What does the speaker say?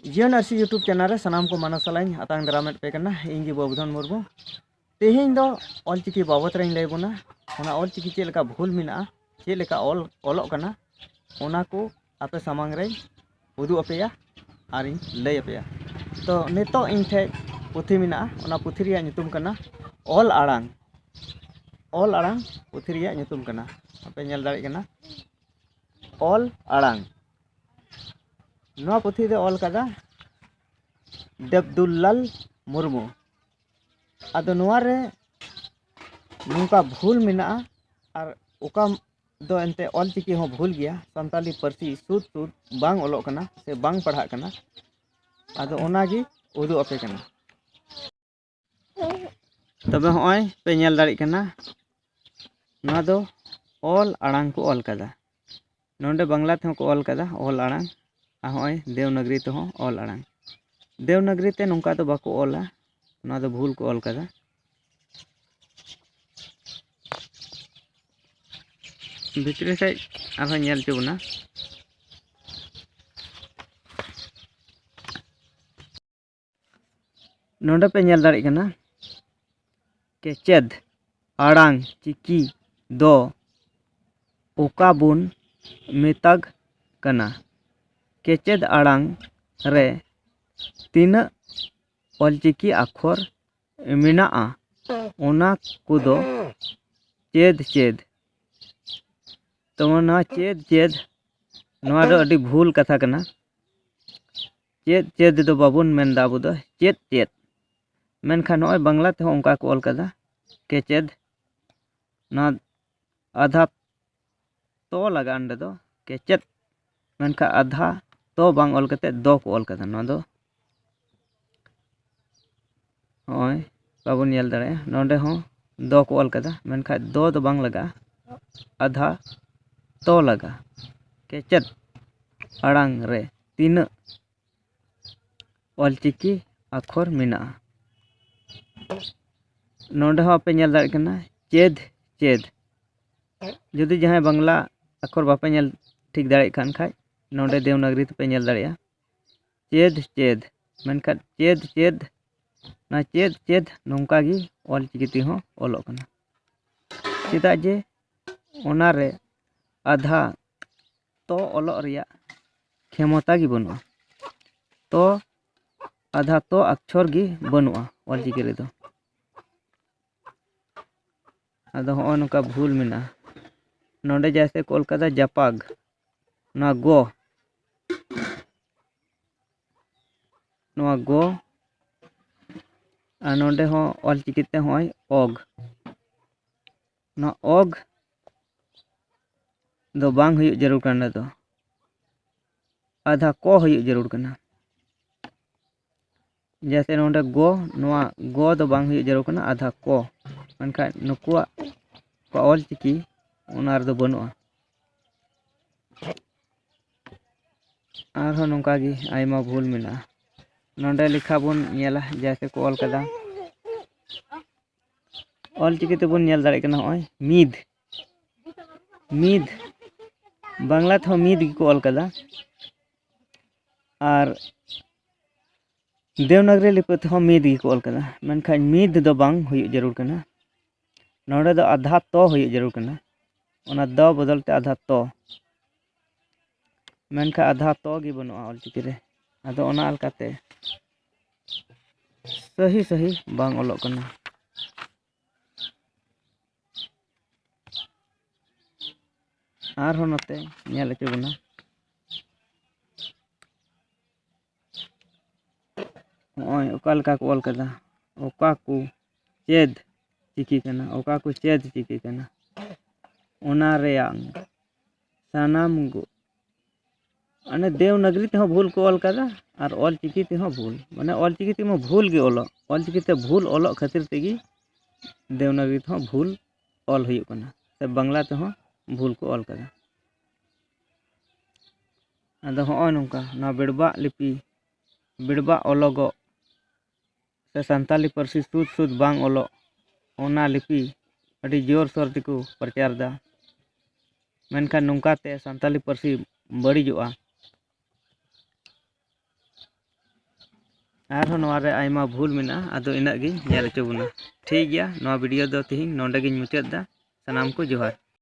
जीवन RC YouTube channel रे सनाम को माना सलाइन आतांग दरामेट पे करना इंगी बाबुधन मुर्मू तेहें दो ऑलचिकी बाबत रे लय बोना ओना ऑलचिकी चेल का भूल मिना चेल का ऑलोक कना ओना को आपे सामांग रे उदु अपेया आरिन लय अपेया तो नितो इन ठे पुथी मिना ओना पुथी रिया ᱧᱩᱛᱩᱢ कना ऑल आड़ांग पुथी रिया ᱧᱩᱛᱩᱢ कना आपे ñel दाड़े कना ऑल आड़ांग नवा पुथी दे ऑल कदा देवदुल्लाल मुर्मू आदो नवा रे नुका भूल मिना और ओका दो एंते ऑलचिकी हो भूल गया संताली पार्सी सुद बांग ओलोक कना से बांग पढ़ा कना आदो ओनागी उदु अपे कना तबे होय पे ñel दाड़ी कना नवा दो ऑल आड़ांग को ऑल कदा नोंडे बांग्ला ते को ऑल कदा ऑल आड़ांग होय देवनागरी ते हो ऑल आड़ांग देवनागरी ते नोंका तो बाको ऑला ना दो भूल को ऑल कदा भितरे से आरो ñel चुबना नोंडे पे ñel दाड़ी कना के चेद आड़ांग चिकी दो ओका बुन मेताग कना केचेद आड़ांग रे तीना ऑलचिकी अक्षर मिना ओना कुदो चेद तो ना चेद नवा दो अडी भूल कथा कना चेद दो बाबुन मेनदा अबु दो चेद मेनखा नय बांग्ला ते ओंका को ऑल कदा केचेद ना आधा तो लगा अंडे दो केचेद मेनखा आधा तो बांग ऑल कते दो को ऑल कदा ना दो होय बाबुन ñel दाड़े नोंडे हो दो को ऑल कदा मेनखा दो बांग लगा आधा तो लगा केचेद आड़ांग रे तीना ऑलचिकी अक्षर मिना नोंडे हो पे ñel दाड़े कना चेद जुदी जहां बांग्ला अक्षर बापे ñel ठीक दाड़े खान खाय नोंडे देवनागरी पे ñel दाड़ेया चेद मेनखा चेद ना चेद नोंका गी ऑलचिकी ती हो ऑलोक कना चिदा जे ओना रे आधा तो ऑलोक रिया क्षमता गी बनुआ तो आधा तो अक्षर गी बनुआ ऑलचिकी रे दो आदो हो नोका भूल मिना नोंडे जैसे कोलकाता जापाग ना गो आ नोंडे हो ऑलचिकी ते होय ओग ना ओग दो बांग हुई जरूर करना दो आधा को हुई जरूर करना जैसे नोंडे गो दो बांग हुई जरूर करना आधा को मनखा नुकुआ को ऑलचिकी उनार दो बनुआ आर हो नोंका गी आयमा भूल मिना नोंडे लिखा बुन ñela जैसे को ऑल कदा ऑलचिकी ते बुन ñel दाड़े कना होय मीद बांग्ला ते मीद को ऑल कदा और देवनागरी लिपि ते मीद को ऑल कदा मेनखा मीद दो बांग हुई जरूर कना नोंडे दो आधा तो हुई जरूर कना ओना दो बदल ते आधा तो मेनखा आधा तो गी बनुआ ऑलचिकी रे आदो ओना अलकाते सही बांग ऑलोक कना आर हो नते ñel चुबना ओय ओकालका को ऑल कदा ओका को चेद चिकी कना ओका को चेद चिकी कना ओना रेयांग सानाम गो अने देवनागरी ते भूल को ऑल कदा और ऑलचिकी ते भूल माने ऑलचिकी ते भूल गे ऑलो ऑलचिकी ते भूल ऑलोक खातिर तेगी देवनागरी ते भूल ऑल हुई कना से बांग्ला ते भूल को ऑल कदा आदो हो नोंका ना बिड़बा लिपि बिड़बा ऑलोगो से संताली पार्सी सुद बांग ऑलो ओना लिपि अड़ी जोर सोर तिको प्रचार दा मेनखान नोंका ते संताली पार्सी बड़ीजोआ आरहों नोआ रे आयमा भूल मेना आदो इना गी नेल हचो बोना ठीक गया नोआ वीडियो दो तिहिं नोंडे गिन मुचाद दा सनाम को जोहार।